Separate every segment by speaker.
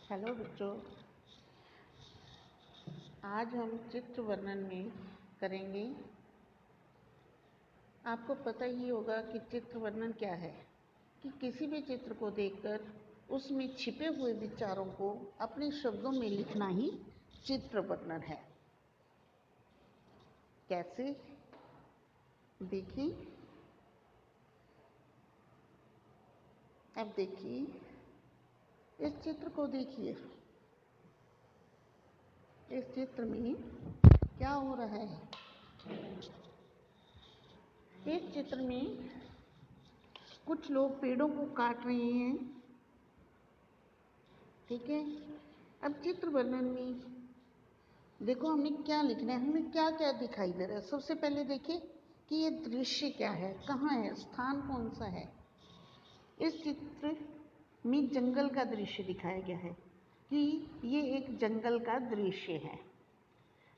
Speaker 1: Hello बच्चों, आज हम चित्र वर्णन में करेंगे। आपको पता ही होगा कि चित्र वर्णन क्या है, कि किसी भी चित्र को देखकर उसमें छिपे हुए विचारों को अपने शब्दों में लिखना ही चित्र वर्णन है। कैसे? देखिए, अब देखिए, इस चित्र को देखिए। इस चित्र में क्या हो रहा है? इस चित्र में कुछ लोग पेड़ों को काट रहे हैं। ठीक है। अब चित्र वर्णन में देखो, हमें क्या लिखना है, हमें क्या क्या दिखाई दे रहा है। सबसे पहले देखिए कि ये दृश्य क्या है, कहाँ है, स्थान कौन सा है। इस चित्र में जंगल का दृश्य दिखाया गया है कि ये एक जंगल का दृश्य है।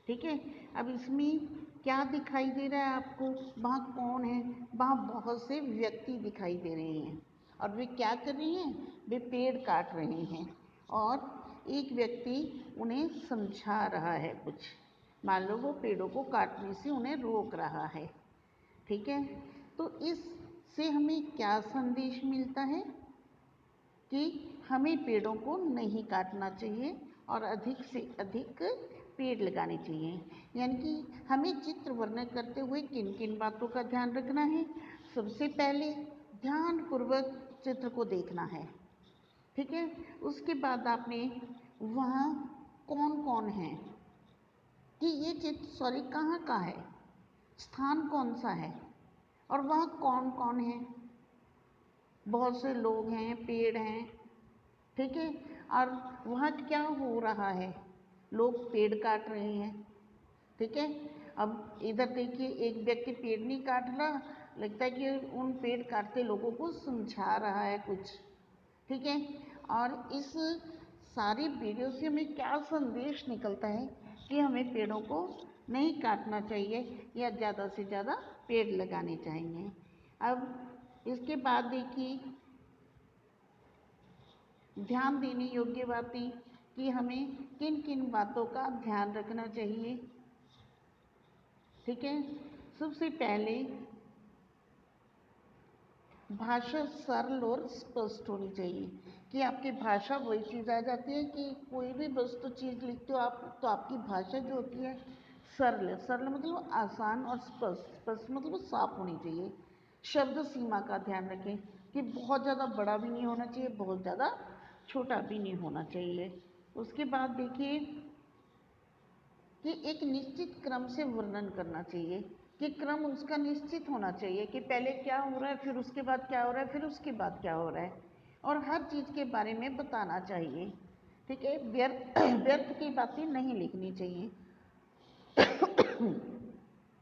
Speaker 1: ठीक है। अब इसमें क्या दिखाई दे रहा है आपको? वहाँ कौन है? वहाँ बहुत से व्यक्ति दिखाई दे रहे हैं और वे क्या कर रहे हैं? वे पेड़ काट रहे हैं और एक व्यक्ति उन्हें समझा रहा है कुछ। मान लो वो पेड़ों को काटने से उन्हें रोक रहा है। ठीक है। तो इससे हमें क्या संदेश मिलता है कि हमें पेड़ों को नहीं काटना चाहिए और अधिक से अधिक पेड़ लगाने चाहिए। यानी कि हमें चित्र वर्णन करते हुए किन किन बातों का ध्यान रखना है? सबसे पहले ध्यानपूर्वक चित्र को देखना है। ठीक है। उसके बाद आपने वहाँ कौन कौन है, कि ये चित्र कहाँ का है, स्थान कौन सा है और वहाँ कौन कौन है। बहुत से लोग हैं, पेड़ हैं। ठीक है। और वहाँ क्या हो रहा है? लोग पेड़ काट रहे हैं। ठीक है। अब इधर देखिए, एक व्यक्ति पेड़ नहीं काट रहा, लगता है कि उन पेड़ काटते लोगों को समझा रहा है कुछ। ठीक है। और इस सारी वीडियो से हमें क्या संदेश निकलता है कि हमें पेड़ों को नहीं काटना चाहिए या ज़्यादा से ज़्यादा पेड़ लगाने चाहिए। अब इसके बाद देखिए, ध्यान देने योग्य बातें कि हमें किन किन बातों का ध्यान रखना चाहिए। ठीक है। सबसे पहले भाषा सरल और स्पष्ट होनी चाहिए, कि आपकी भाषा वही चीज़ आ जाती है कि कोई भी वस्तु चीज़ लिखते हो आप, तो आपकी भाषा जो होती है सरल है। सरल मतलब आसान और स्पष्ट। स्पष्ट मतलब साफ होनी चाहिए। शब्द सीमा का ध्यान रखें कि बहुत ज़्यादा बड़ा भी नहीं होना चाहिए, बहुत ज़्यादा छोटा भी नहीं होना चाहिए। उसके बाद देखिए कि एक निश्चित क्रम से वर्णन करना चाहिए, कि क्रम उसका निश्चित होना चाहिए कि पहले क्या हो रहा है, फिर उसके बाद क्या हो रहा है, फिर उसके बाद क्या हो रहा है, और हर चीज़ के बारे में बताना चाहिए। ठीक है। व्यर्थ व्यर्थ की बातें नहीं लिखनी चाहिए,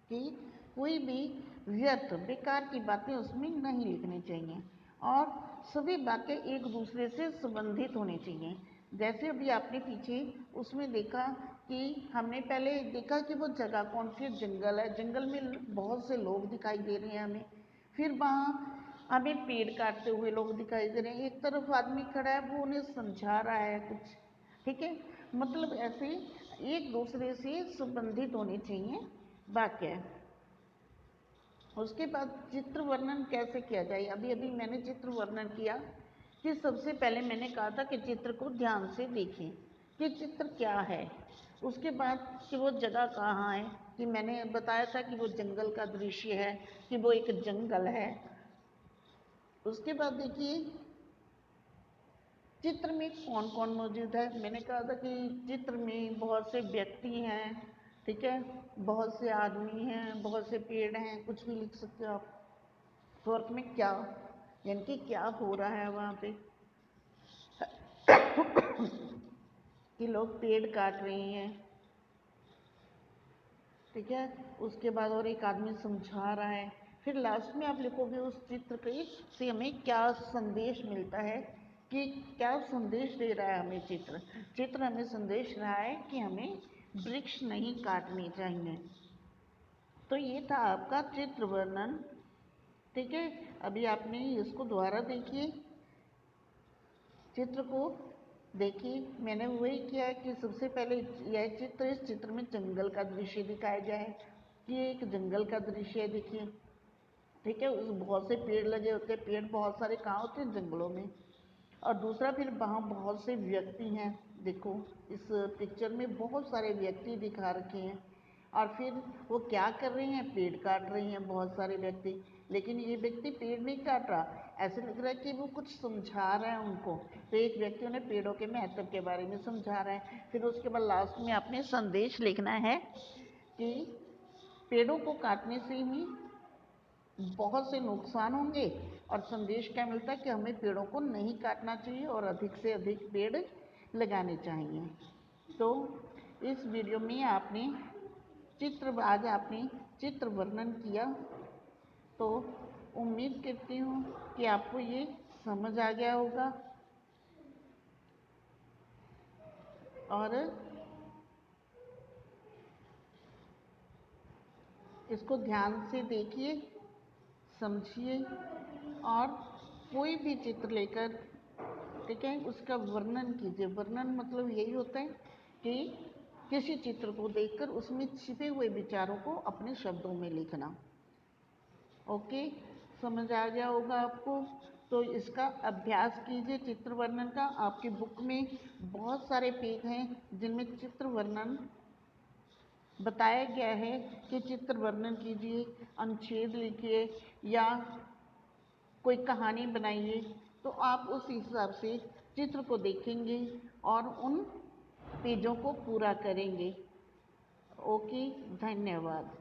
Speaker 1: कि कोई भी व्यर्थ बेकार की बातें उसमें नहीं लिखनी चाहिए और सभी बातें एक दूसरे से संबंधित होनी चाहिए। जैसे अभी आपने पीछे उसमें देखा कि हमने पहले देखा कि वो जगह कौन सी है, जंगल है। जंगल में बहुत से लोग दिखाई दे रहे हैं हमें। फिर वहाँ हमें पेड़ काटते हुए लोग दिखाई दे रहे हैं। एक तरफ आदमी खड़ा है, वो उन्हें समझा रहा है कुछ। ठीक है। मतलब ऐसे एक दूसरे से संबंधित होने चाहिए वाक्य। उसके बाद चित्र वर्णन कैसे किया जाए? अभी अभी मैंने चित्र वर्णन किया कि सबसे पहले मैंने कहा था कि चित्र को ध्यान से देखें कि चित्र क्या है। उसके बाद कि वो जगह कहाँ है, कि मैंने बताया था कि वो जंगल का दृश्य है, कि वो एक जंगल है। उसके बाद देखिए चित्र में कौन कौन मौजूद है। मैंने कहा था कि चित्र में बहुत से व्यक्ति हैं। ठीक है। बहुत से आदमी हैं, बहुत से पेड़ हैं, कुछ भी लिख सकते हो आप। तो अर्थ में क्या, यानी कि क्या हो रहा है वहाँ पे कि लोग पेड़ काट रहे हैं। ठीक है। उसके बाद और एक आदमी समझा रहा है। फिर लास्ट में आप लिखोगे उस चित्र के से हमें क्या संदेश मिलता है, कि क्या संदेश दे रहा है हमें चित्र। चित्र हमें संदेश रहा है कि हमें वृक्ष नहीं काटने चाहिए। तो ये था आपका चित्र वर्णन। ठीक है। अभी आपने इसको दोबारा देखिए चित्र को, देखिए मैंने वही किया कि सबसे पहले यह चित्र, इस चित्र में जंगल का दृश्य दिखाया गया है कि ये एक जंगल का दृश्य है। देखिए ठीक है, उस बहुत से पेड़ लगे होते हैं, पेड़ बहुत सारे कहाँ होते हैं, जंगलों में। और दूसरा फिर वहाँ बहुत से व्यक्ति हैं, देखो इस पिक्चर में बहुत सारे व्यक्ति दिखा रखे हैं। और फिर वो क्या कर रहे हैं, पेड़ काट रहे हैं बहुत सारे व्यक्ति। लेकिन ये व्यक्ति पेड़ नहीं काट रहा, ऐसे लग रहा है कि वो कुछ समझा रहा है उनको। तो एक व्यक्ति उन्हें पेड़ों के महत्व के बारे में समझा रहा है। फिर उसके बाद लास्ट में आपने संदेश लिखना है कि पेड़ों को काटने से ही बहुत से नुकसान होंगे, और संदेश क्या मिलता है कि हमें पेड़ों को नहीं काटना चाहिए और अधिक से अधिक पेड़ लगाने चाहिए। तो इस वीडियो में आज आपने चित्र वर्णन किया, तो उम्मीद करती हूँ कि आपको ये समझ आ गया होगा। और इसको ध्यान से देखिए, समझिए, और कोई भी चित्र लेकर, ठीक है, उसका वर्णन कीजिए। वर्णन मतलब यही होता है कि किसी चित्र को देखकर उसमें छिपे हुए विचारों को अपने शब्दों में लिखना। ओके, समझ आ गया होगा आपको। तो इसका अभ्यास कीजिए चित्र वर्णन का। आपकी बुक में बहुत सारे पेज हैं जिनमें चित्र वर्णन बताया गया है कि चित्र वर्णन कीजिए, अनुच्छेद लिखिए या कोई कहानी बनाइए। तो आप उस हिसाब से चित्र को देखेंगे और उन पेजों को पूरा करेंगे। ओके, धन्यवाद।